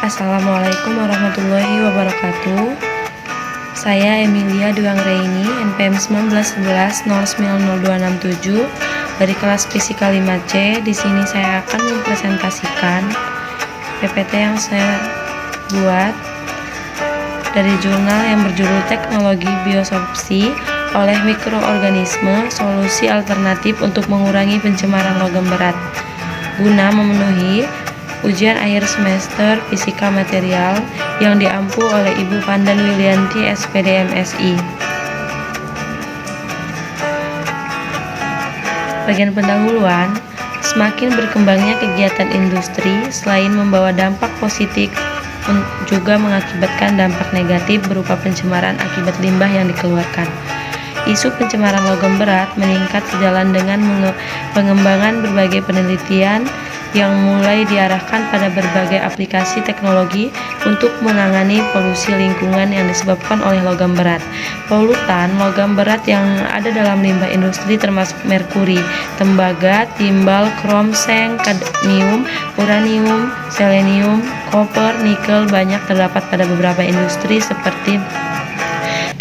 Assalamualaikum warahmatullahi wabarakatuh. Saya Emilia Dwi Anggraini, NPM 1911090267 dari kelas Fisika 5C. Di sini saya akan mempresentasikan PPT yang saya buat dari jurnal yang berjudul Teknologi Biosorpsi oleh Mikroorganisme, Solusi Alternatif untuk Mengurangi Pencemaran Logam Berat, guna memenuhi ujian akhir semester Fisika Material yang diampu oleh Ibu Vandan Wilianti, SPD MSI. Bagian pendahuluan, semakin berkembangnya kegiatan industri selain membawa dampak positif juga mengakibatkan dampak negatif berupa pencemaran akibat limbah yang dikeluarkan. Isu pencemaran logam berat meningkat sejalan dengan pengembangan berbagai penelitian yang mulai diarahkan pada berbagai aplikasi teknologi untuk menangani polusi lingkungan yang disebabkan oleh logam berat. Polutan logam berat yang ada dalam limbah industri termasuk merkuri, tembaga, timbal, krom, seng, kadmium, uranium, selenium, koper, nikel banyak terdapat pada beberapa industri seperti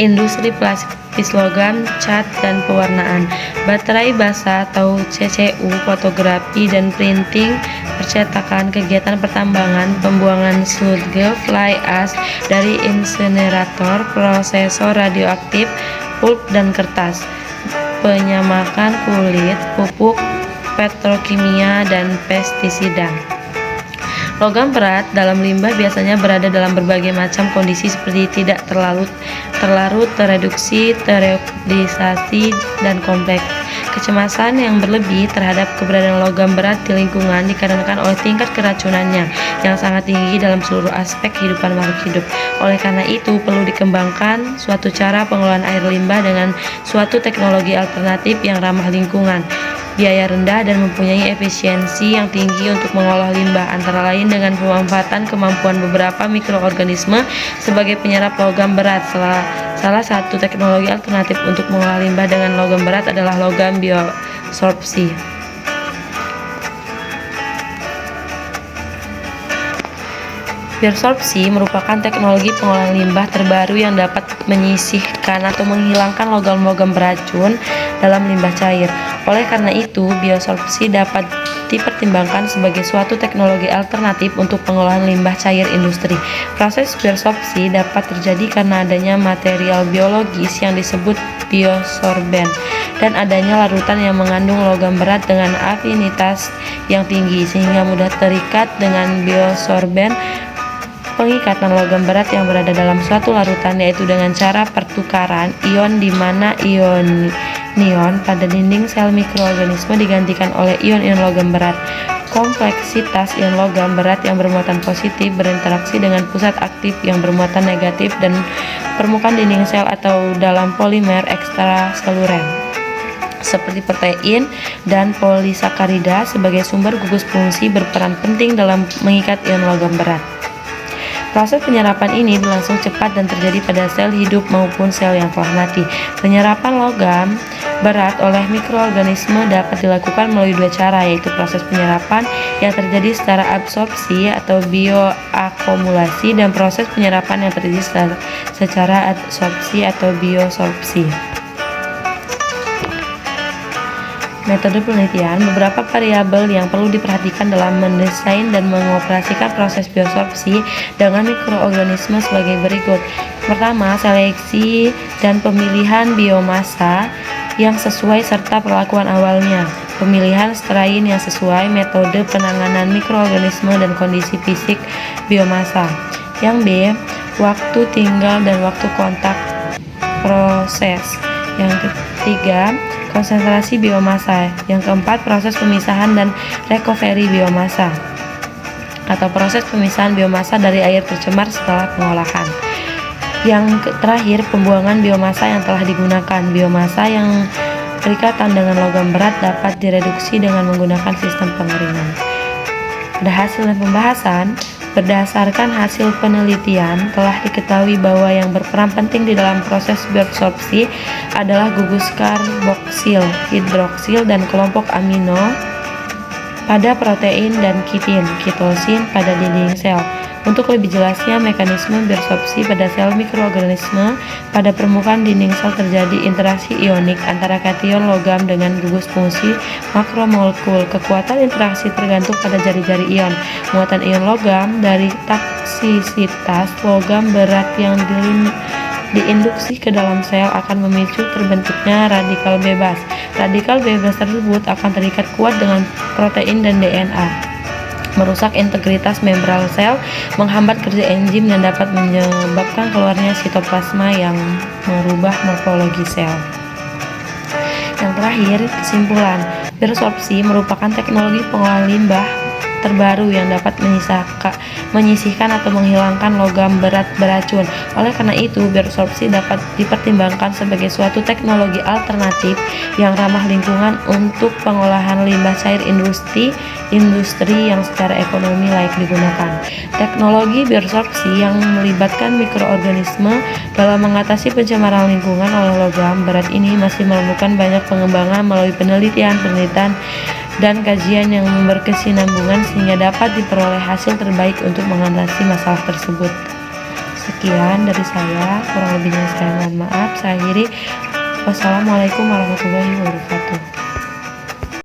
industri pelapis logam, cat, dan pewarnaan, baterai basa atau CCU, fotografi dan printing, percetakan, kegiatan pertambangan, pembuangan sludge, fly ash dari insinerator, prosesor radioaktif, pulp dan kertas, penyamakan kulit, pupuk, petrokimia, dan pestisida. Logam berat dalam limbah biasanya berada dalam berbagai macam kondisi seperti tidak terlarut, tereduksi, tereoksidasi, dan kompleks. Kecemasan yang berlebih terhadap keberadaan logam berat di lingkungan dikarenakan oleh tingkat keracunannya yang sangat tinggi dalam seluruh aspek kehidupan makhluk hidup. Oleh karena itu, perlu dikembangkan suatu cara pengelolaan air limbah dengan suatu teknologi alternatif yang ramah lingkungan, biaya rendah, dan mempunyai efisiensi yang tinggi untuk mengolah limbah, antara lain dengan pemanfaatan kemampuan beberapa mikroorganisme sebagai penyerap logam berat. Salah satu teknologi alternatif untuk mengolah limbah dengan logam berat adalah logam biosorpsi. Biosorpsi merupakan teknologi pengolahan limbah terbaru yang dapat menyisihkan atau menghilangkan logam-logam beracun dalam limbah cair. Oleh karena itu, biosorpsi dapat dipertimbangkan sebagai suatu teknologi alternatif untuk pengolahan limbah cair industri. Proses biosorpsi dapat terjadi karena adanya material biologis yang disebut biosorben dan adanya larutan yang mengandung logam berat dengan afinitas yang tinggi sehingga mudah terikat dengan biosorben. Pengikatan logam berat yang berada dalam suatu larutan yaitu dengan cara pertukaran ion, di mana ion pada dinding sel mikroorganisme digantikan oleh ion-ion logam berat. Kompleksitas ion logam berat yang bermuatan positif berinteraksi dengan pusat aktif yang bermuatan negatif dan permukaan dinding sel atau dalam polimer ekstraseluler seperti protein dan polisakarida sebagai sumber gugus fungsi berperan penting dalam mengikat ion logam berat. Proses penyerapan ini berlangsung cepat dan terjadi pada sel hidup maupun sel yang telah mati. Penyerapan logam berat oleh mikroorganisme dapat dilakukan melalui dua cara, yaitu proses penyerapan yang terjadi secara absorpsi atau bioakumulasi dan proses penyerapan yang terjadi secara adsorpsi atau biosorpsi. Metode penelitian, beberapa variabel yang perlu diperhatikan dalam mendesain dan mengoperasikan proses biosorpsi dengan mikroorganisme sebagai berikut. Pertama, seleksi dan pemilihan biomasa yang sesuai serta perlakuan awalnya. Pemilihan strain yang sesuai, metode penanganan mikroorganisme dan kondisi fisik biomasa. Yang B, waktu tinggal dan waktu kontak proses. Yang ketiga, konsentrasi biomasa. Yang keempat, proses pemisahan dan recovery biomasa atau proses pemisahan biomasa dari air tercemar setelah pengolahan. Yang terakhir, pembuangan biomasa yang telah digunakan. Biomasa yang berikatan dengan logam berat dapat direduksi dengan menggunakan sistem pengeringan. Pada hasil dan pembahasan, berdasarkan hasil penelitian, telah diketahui bahwa yang berperan penting di dalam proses biosorpsi adalah gugus karboksil, hidroksil, dan kelompok amino pada protein dan kitin, kitosin pada dinding sel. Untuk lebih jelasnya, mekanisme bersorpsi pada sel mikroorganisme pada permukaan dinding sel terjadi interaksi ionik antara kation logam dengan gugus fungsi makromolekul. Kekuatan interaksi tergantung pada jari-jari ion. Muatan ion logam dari toksisitas logam berat yang diinduksi ke dalam sel akan memicu terbentuknya radikal bebas. Radikal bebas tersebut akan terikat kuat dengan protein dan DNA, merusak integritas membran sel, menghambat kerja enzim, dan dapat menyebabkan keluarnya sitoplasma yang merubah morfologi sel. Yang terakhir, kesimpulan. Bersorpsi merupakan teknologi pengolahan limbah terbaru yang dapat menyisihkan atau menghilangkan logam berat beracun. Oleh karena itu, bersorpsi dapat dipertimbangkan sebagai suatu teknologi alternatif yang ramah lingkungan untuk pengolahan limbah cair industri yang secara ekonomi layak digunakan. Teknologi bersorpsi yang melibatkan mikroorganisme dalam mengatasi pencemaran lingkungan oleh logam berat ini masih memerlukan banyak pengembangan melalui penelitian dan kajian yang berkesinambungan sehingga dapat diperoleh hasil terbaik untuk mengatasi masalah tersebut. Sekian dari saya, kurang lebihnya saya mohon maaf. Saya akhiri. Wassalamualaikum warahmatullahi wabarakatuh.